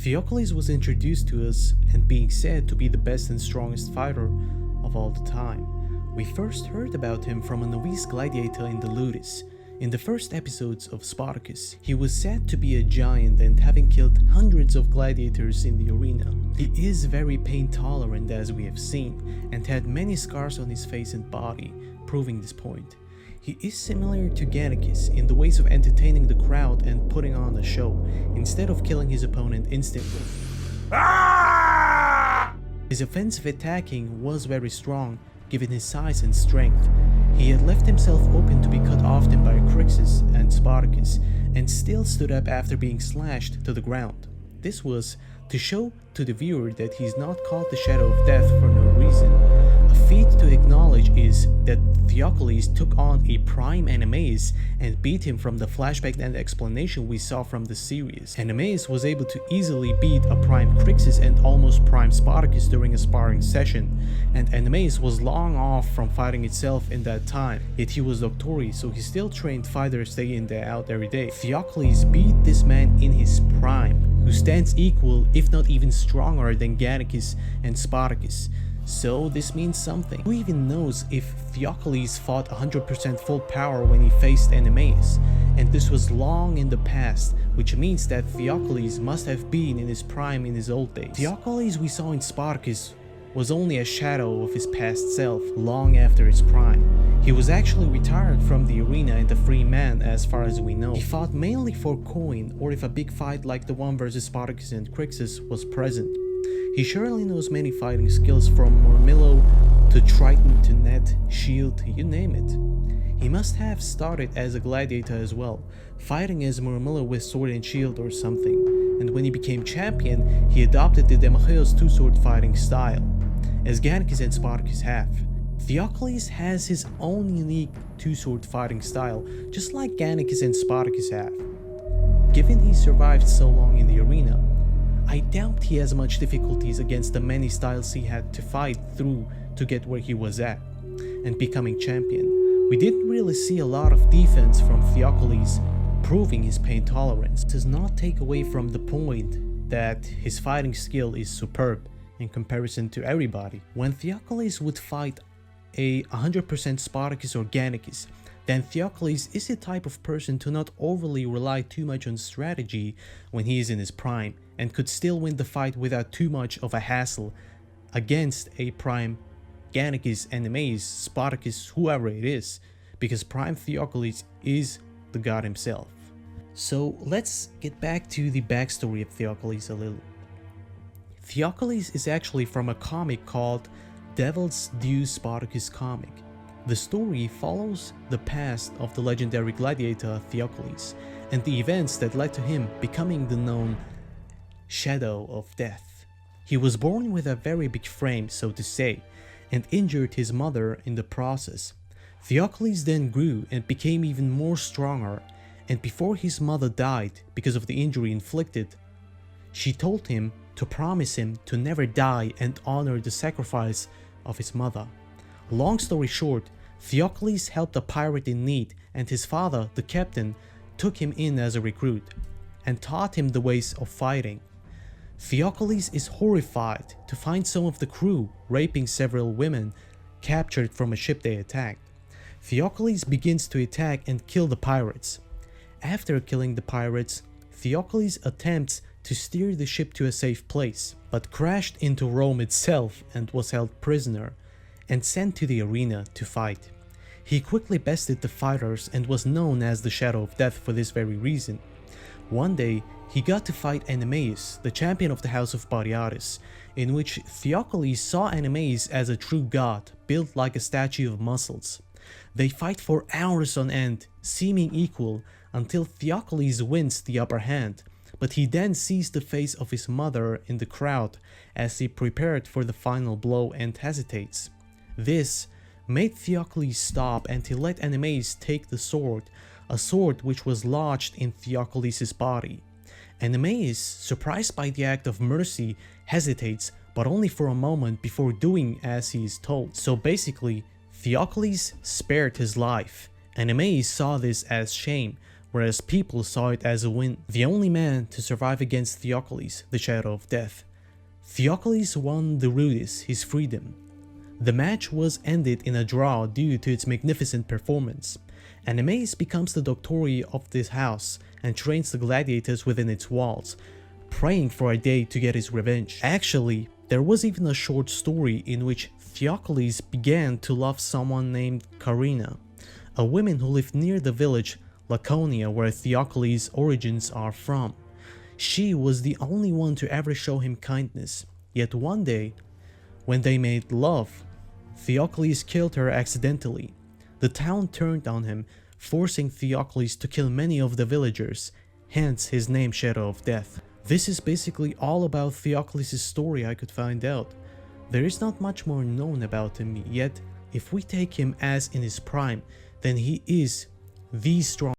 Theocles was introduced to us and being said to be the best and strongest fighter of all the time. We first heard about him from a novice gladiator in the Ludus. In the first episodes of Spartacus, he was said to be a giant and having killed hundreds of gladiators in the arena. He is very pain tolerant, as we have seen, and had many scars on his face and body, proving this point. He is similar to Gannicus in the ways of entertaining the crowd and putting on a show, instead of killing his opponent instantly. His offensive attacking was very strong, given his size and strength. He had left himself open to be cut often by Crixus and Spartacus, and still stood up after being slashed to the ground. This was to show to the viewer that he is not called the Shadow of Death for no reason. A feat to acknowledge is that Theocles took on a prime Animeus and beat him from the flashback and explanation we saw from the series. Animeus was able to easily beat a prime Crixus and almost prime Spartacus during a sparring session, and Animeus was long off from fighting itself in that time, yet he was victorious, so he still trained fighters day in day out every day. Theocles beat this man in his prime, who stands equal if not even stronger than Gannicus and Spartacus. So this means something. Who even knows if Theocles fought 100% full power when he faced Animeus? And this was long in the past, which means that Theocles must have been in his prime in his old days. Theocles we saw in Spartacus was only a shadow of his past self long after his prime. He was actually retired from the arena and a free man as far as we know. He fought mainly for coin, or if a big fight like the one versus Spartacus and Crixus was present. He surely knows many fighting skills, from Murmillo to Triton to net, shield, you name it. He must have started as a gladiator as well, fighting as Murmillo with sword and shield or something, and when he became champion, he adopted the Democleos two-sword fighting style, as Gannicus and Spartacus have. Theocles has his own unique two-sword fighting style, just like Gannicus and Spartacus have. Given he survived so long in the arena, I doubt he has much difficulties against the many styles he had to fight through to get where he was at, and becoming champion. We didn't really see a lot of defense from Theocles, proving his pain tolerance. This does not take away from the point that his fighting skill is superb in comparison to everybody. When Theocles would fight a 100% Spartacus or Gannicus, then Theocles is the type of person to not overly rely too much on strategy when he is in his prime, and could still win the fight without too much of a hassle against a prime Gannicus, Animeus, Spartacus, whoever it is, because prime Theocles is the god himself. So let's get back to the backstory of Theocles a little. Theocles is actually from a comic called Devil's Due Spartacus comic. The story follows the past of the legendary gladiator Theocles and the events that led to him becoming the known Shadow of Death. He was born with a very big frame, so to say, and injured his mother in the process. Theocles then grew and became even more stronger, and before his mother died because of the injury inflicted, she told him to promise him to never die and honor the sacrifice of his mother. Long story short, Theocles helped a pirate in need, and his father, the captain, took him in as a recruit and taught him the ways of fighting. Theocles is horrified to find some of the crew raping several women captured from a ship they attacked. Theocles begins to attack and kill the pirates. After killing the pirates, Theocles attempts to steer the ship to a safe place, but crashed into Rome itself and was held prisoner and sent to the arena to fight. He quickly bested the fighters and was known as the Shadow of Death for this very reason. One day, he got to fight Animeus, the champion of the House of Spartacus, in which Theocles saw Animeus as a true god, built like a statue of muscles. They fight for hours on end, seeming equal, until Theocles wins the upper hand, but he then sees the face of his mother in the crowd as he prepared for the final blow and hesitates. This made Theocles stop, and he let Animeus take the sword, a sword which was lodged in Theocles' body. Animeus, surprised by the act of mercy, hesitates, but only for a moment before doing as he is told. So basically, Theocles spared his life. Animeus saw this as shame, whereas people saw it as a win. The only man to survive against Theocles, the Shadow of Death. Theocles won the Rudis, his freedom. The match was ended in a draw due to its magnificent performance. Animes becomes the doctori of this house and trains the gladiators within its walls, praying for a day to get his revenge. Actually, there was even a short story in which Theocles began to love someone named Carina, a woman who lived near the village Laconia where Theocles' origins are from. She was the only one to ever show him kindness, yet one day, when they made love, Theocles killed her accidentally. The town turned on him, forcing Theocles to kill many of the villagers, hence his name Shadow of Death. This is basically all about Theocles' story I could find out. There is not much more known about him, yet if we take him as in his prime, then he is the strongest